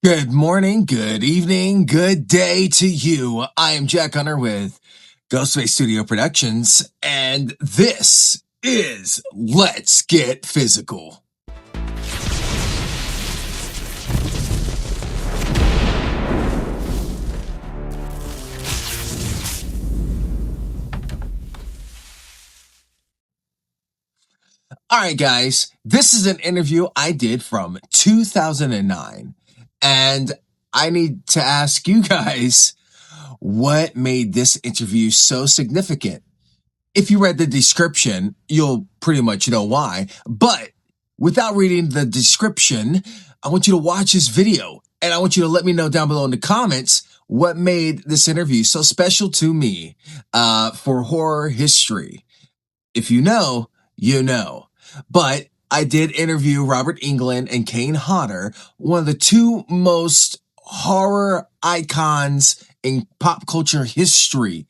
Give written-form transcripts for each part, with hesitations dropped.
Good morning, good evening, good day to you. I am Jack Hunter with Ghostface Studio Productions, and this is Let's Get Physical. All right, guys, this is an interview I did from 2009, and I need to ask you guys, what made this interview so significant? If you read the description, you'll pretty much know why, but without reading the description, I want you to watch this video, and I want you to let me know down below in the comments what made this interview so special to me for horror history. If you know, you know. But I did interview Robert Englund and Kane Hodder, one of the two most horror icons in pop culture history.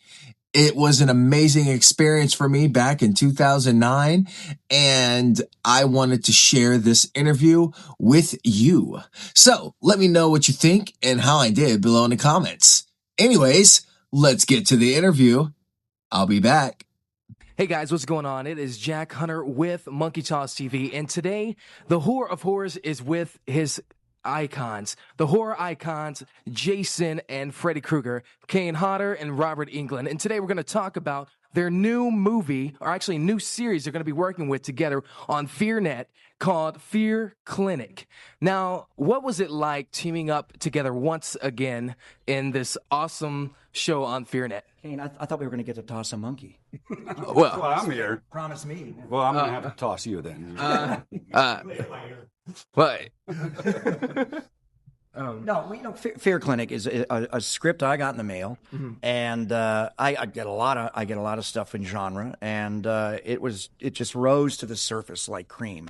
It was an amazing experience for me back in 2009, and I wanted to share this interview with you. So let me know what you think and how I did below in the comments. Anyways, let's get to the interview. I'll be back. Hey guys, what's going on? It is Jack Hunter with manJohnsonIII, and today the horror of horrors is with his icons, the horror icons Jason and Freddy Krueger, Kane Hodder and Robert Englund. And today we're going to talk about their new movie, or actually new series they're going to be working with together on FearNet called Fear Clinic. Now, what was it like teaming up together once again in this awesome show on FearNet? Kane, I thought we were going to get to toss a monkey. Well, I'm here. Promise me. Well, I'm going to have to toss you then. What? No, Fear Clinic is a script I got in the mail, and I get a lot of stuff in genre, and it just rose to the surface like cream,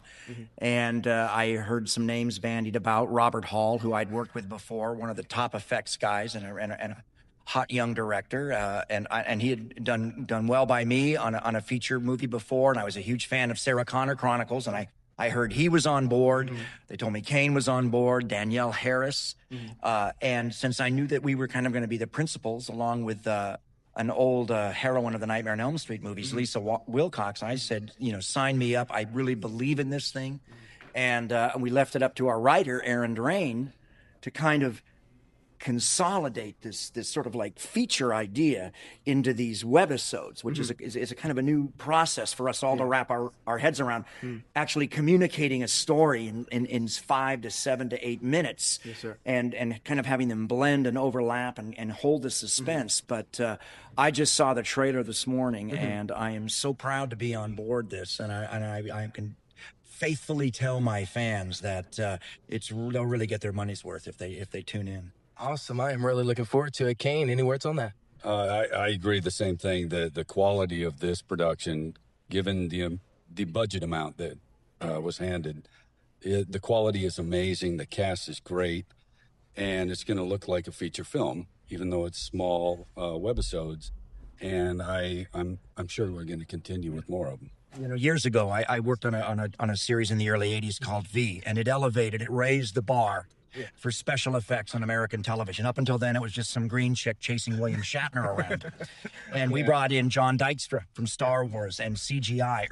and I heard some names bandied about. Robert Hall, who I'd worked with before, one of the top effects guys, and a hot young director, and he had done well by me on a feature movie before, and I was a huge fan of Sarah Connor Chronicles, and I heard he was on board. They told me Kane was on board, Danielle Harris. And since I knew that we were kind of going to be the principals, along with an old heroine of the Nightmare on Elm Street movies, Lisa Wilcox, I said, sign me up. I really believe in this thing. And we left it up to our writer, Aaron Drain, to kind of consolidate this sort of like feature idea into these webisodes, which is a kind of a new process for us all to wrap our heads around, actually communicating a story in 5 to 7 to 8 minutes, and kind of having them blend and overlap and hold the suspense. But I just saw the trailer this morning, and I am so proud to be on board this, and I can faithfully tell my fans that they'll really get their money's worth if they tune in. Awesome. I am really looking forward to it. Kane, any words on that? I agree the same thing. The quality of this production, given the budget amount that was handed, the quality is amazing. The cast is great, and it's going to look like a feature film, even though it's small webisodes. And I'm sure we're going to continue with more of them. Years ago, I worked on a series in the early '80s called V, and it raised the bar for special effects on American television. Up until then, it was just some green chick chasing William Shatner around. And we brought in John Dykstra from Star Wars and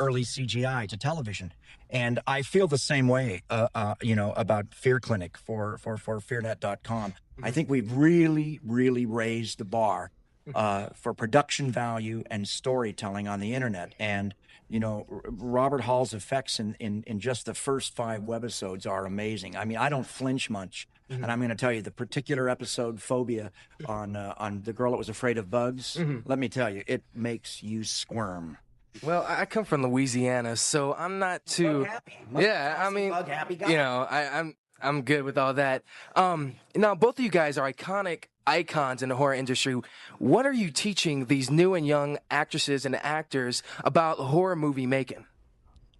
early CGI to television. And I feel the same way, about Fear Clinic for FearNet.com. I think we've really, really raised the bar for production value and storytelling on the internet. And Robert Hall's effects in just the first 5 webisodes are amazing. I mean, I don't flinch much, and I'm going to tell you the particular episode, Phobia, on the girl that was afraid of bugs. Let me tell you, it makes you squirm. Well, I come from Louisiana, so I'm not too. Yeah, I mean, bug happy guy. I'm good with all that. Now, both of you guys are iconic icons in the horror industry. What are you teaching these new and young actresses and actors about horror movie making?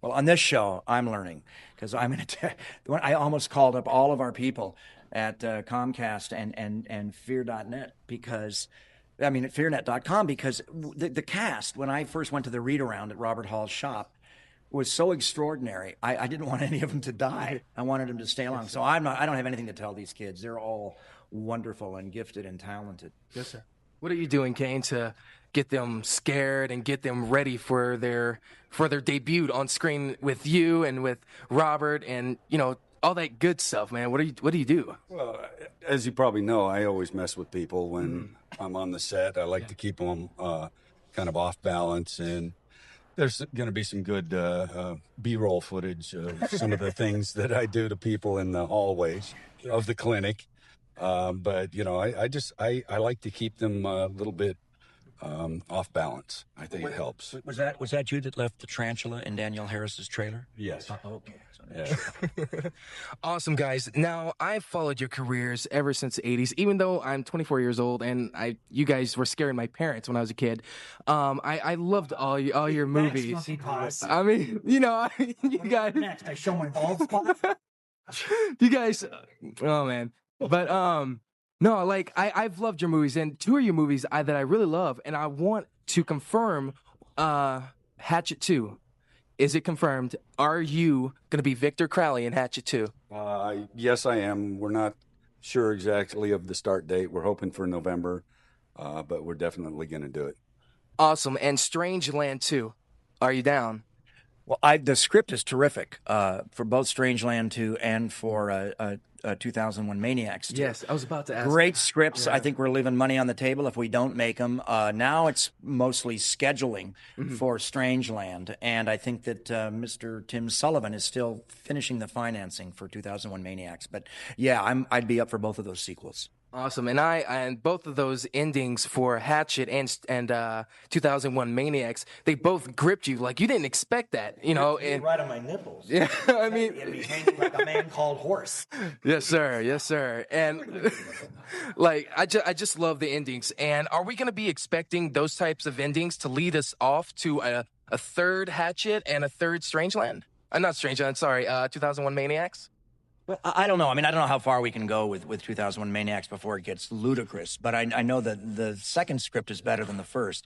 Well, on this show, I'm learning, because I almost called up all of our people at Comcast and Fear.net because, at FearNet.com, because the cast, when I first went to the read-around at Robert Hall's shop, was so extraordinary. I didn't want any of them to die. I wanted them to stay along. So I don't have anything to tell these kids. They're all wonderful and gifted and talented. Yes, sir. What are you doing, Kane, to get them scared and get them ready for their debut on screen with you and with Robert and, you know, all that good stuff, man? What do you do? Well, as you probably know, I always mess with people when I'm on the set. I like to keep them kind of off balance, and there's going to be some good B-roll footage of some of the things that I do to people in the hallways of the clinic. But you know, I like to keep them a little bit off balance. I think it helps. Was that you that left the tarantula in Danielle Harris's trailer? Yes. Okay. Yeah. Awesome, guys. Now, I've followed your careers ever since the 80s, even though I'm 24 years old and you guys were scaring my parents when I was a kid. I loved all your movies. I mean, you know, you guys. Next, I show my bald spot. You guys, oh man. But no, like I've loved your movies, and two of your movies that I really love, and I want to confirm Hatchet 2. Is it confirmed? Are you going to be Victor Crowley in Hatchet 2? Yes, I am. We're not sure exactly of the start date. We're hoping for November, but we're definitely going to do it. Awesome. And Strangeland 2. Are you down? Well, the script is terrific for both Strangeland 2 and for 2001 Maniacs 2. Yes, I was about to ask. Great scripts. Yeah. I think we're leaving money on the table if we don't make them. Now it's mostly scheduling for Strangeland, and I think that Mr. Tim Sullivan is still finishing the financing for 2001 Maniacs. But yeah, I'd be up for both of those sequels. Awesome. And both of those endings for Hatchet and 2001 Maniacs, they both gripped you like you didn't expect that, you know. And Right on my nipples. yeah, I mean, It became like a man called Horse. yes, sir. Yes, sir. And like, I just love the endings. And are we going to be expecting those types of endings to lead us off to a third Hatchet and a third Strangeland? Not Strangeland, sorry, 2001 Maniacs? Well, I don't know. I mean, I don't know how far we can go with 2001 Maniacs before it gets ludicrous. But I know that the second script is better than the first.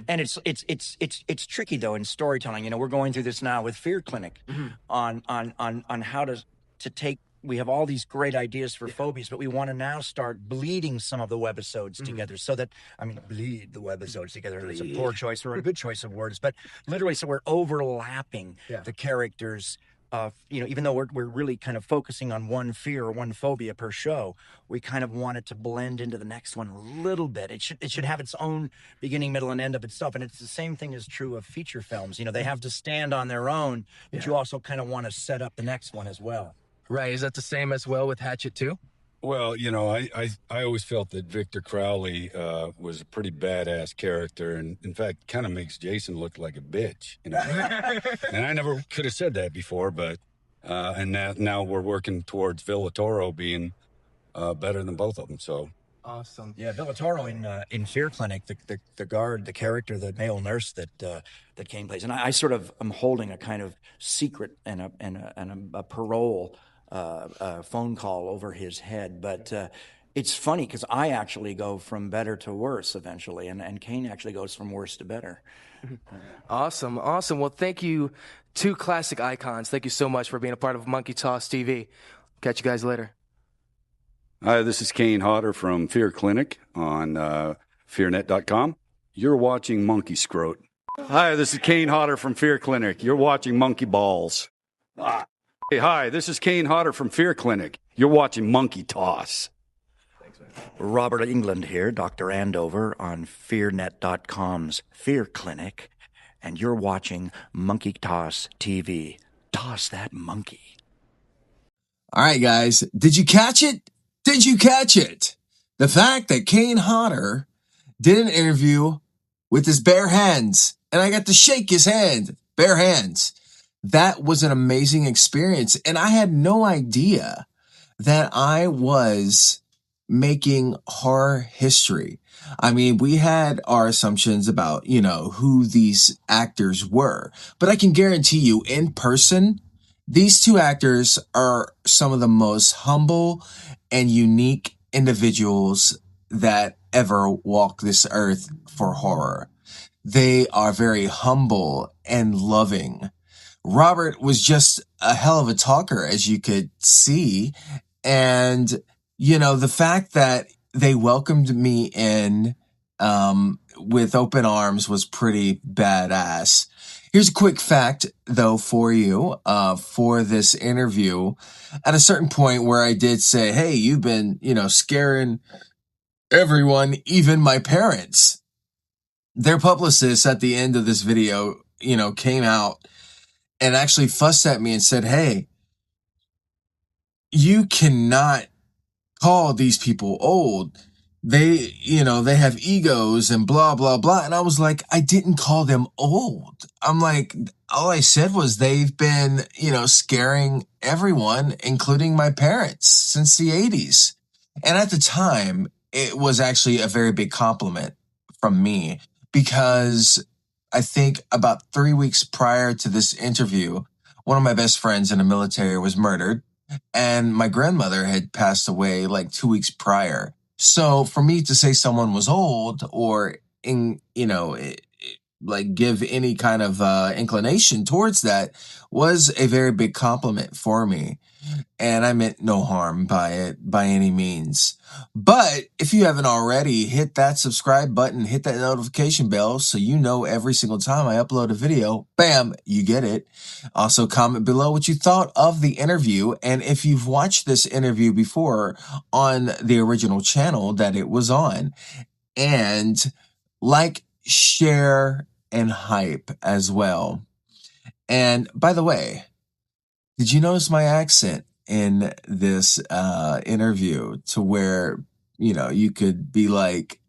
And it's tricky though in storytelling. You know, we're going through this now with Fear Clinic on how to take. We have all these great ideas for phobias, but we want to now start bleeding some of the webisodes together, so that bleed the webisodes together. It's a poor choice or a good choice of words, but literally, so we're overlapping the characters. Even though we're really kind of focusing on one fear or one phobia per show, we kind of want it to blend into the next one a little bit. It should have its own beginning, middle, and end of itself. And it's the same thing is true of feature films. You know, they have to stand on their own, but you also kind of want to set up the next one as well. Right. Is that the same as well with Hatchet 2? Well, you know, I always felt that Victor Crowley was a pretty badass character, and in fact, kind of makes Jason look like a bitch. You know? And I never could have said that before, but and now we're working towards Villatoro being better than both of them. So awesome. Yeah, Villatoro in Fear Clinic, the guard, the character, the male nurse that Kane plays, and I sort of am holding a kind of secret and a parole. Phone call over his head, but it's funny because I actually go from better to worse eventually, and Kane actually goes from worse to better. Awesome. Well, thank you, two classic icons. Thank you so much for being a part of Monkey Toss TV. Catch you guys later. Hi, this is Kane Hodder from Fear Clinic on fearnet.com. You're watching Monkey Scrote. Hi, this is Kane Hodder from Fear Clinic. You're watching Monkey Balls. Hey, hi, this is Kane Hodder from Fear Clinic. You're watching Monkey Toss. Thanks, man. Robert Englund here, Dr. Andover on fearnet.com's Fear Clinic, and you're watching Monkey Toss TV. Toss that monkey. All right, guys. Did you catch it? Did you catch it? The fact that Kane Hodder did an interview with his bare hands, and I got to shake his hand, bare hands. That was an amazing experience. And I had no idea that I was making horror history. I mean, we had our assumptions about, who these actors were, but I can guarantee you in person, these two actors are some of the most humble and unique individuals that ever walk this earth for horror. They are very humble and loving, Robert was just a hell of a talker, as you could see. And, you know, the fact that they welcomed me in with open arms was pretty badass. Here's a quick fact, though, for you, for this interview. At a certain point where I did say, hey, you've been, you know, scaring everyone, even my parents. Their publicist at the end of this video, you know, came out and actually fussed at me and said, hey, you cannot call these people old. They, you know, they have egos and blah, blah, blah. And I was like, I didn't call them old. I'm like, all I said was they've been, you know, scaring everyone, including my parents, since the 80s. And at the time, it was actually a very big compliment from me, because I think about 3 weeks prior to this interview, one of my best friends in the military was murdered. And my grandmother had passed away like 2 weeks prior. So for me to say someone was old, or like give any kind of inclination towards that, was a very big compliment for me. And I meant no harm by it by any means. But if you haven't already, hit that subscribe button, hit that notification bell so you know every single time I upload a video, bam, you get it. Also, comment below what you thought of the interview. And if you've watched this interview before on the original channel that it was on. And like, share, and hype as well. And by the way, did you notice my accent in this interview, to where, you know, you could be like,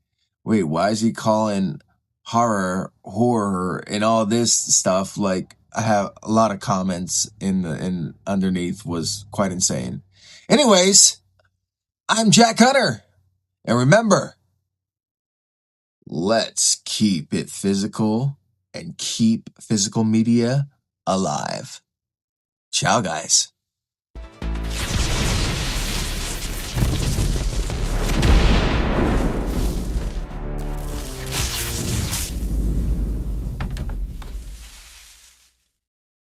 wait, why is he calling horror and all this stuff? Like, I have a lot of comments in underneath, was quite insane. Anyways, I'm Jack Hunter. And remember, let's keep it physical and keep physical media alive. Ciao, guys.